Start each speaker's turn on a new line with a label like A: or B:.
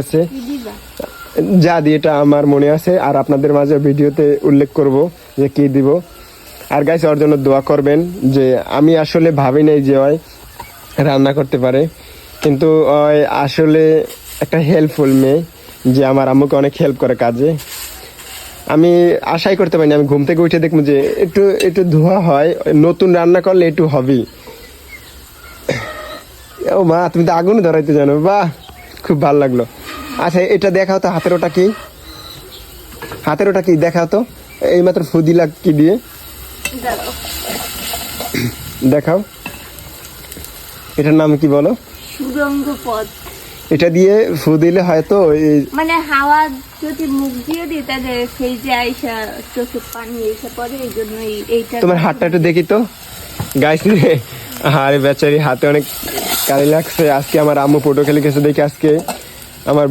A: আছে যা দিয়ে, এটা আমার মনে আছে, আর আপনাদের মাঝে ভিডিওতে উল্লেখ করব যে কি দিব। আর গাইস ওর জন্য দোয়া করবেন, যে আমি আসলে ভাবি নাই যে ওই রান্না করতে পারে, কিন্তু ওই আসলে একটা হেল্পফুল মেয়ে, যে আমার আম্মুকে অনেক হেল্প করে কাজে। আমি আশাই করতে পারিনি, আমি ঘুম থেকে উঠে দেখবো যে একটু একটু ধোয়া হয়, নতুন রান্না করলে একটু হবেই। ও মা, তুমি তো আগুন ধরাইতে জানো, বাহ খুব ভালো লাগলো। আচ্ছা এটা দেখাও তো, হাতের ওটা কি, হাতের ওটা কি দেখাও তো, এইমাত্র ফু দিলা কি দিয়ে, দেখাও এটার নাম কি বলো?
B: সুরঙ্গ পথ।
A: এটা দিয়ে ফু দিলে হয়তো
B: মানে হাওয়া যদি মুখ দিয়ে দিই তাহলে সেই যে আইসা চোখে পানি এসে পড়ে, এই জন্য এইটা।
A: তোমার হাতটা একটু দেখি তো গাইস। আরে বেচারি হাতে অনেক কালি লাগছে। আজকে আমার আম্মু পটু খেলে গেছে দেখে আজকে আমার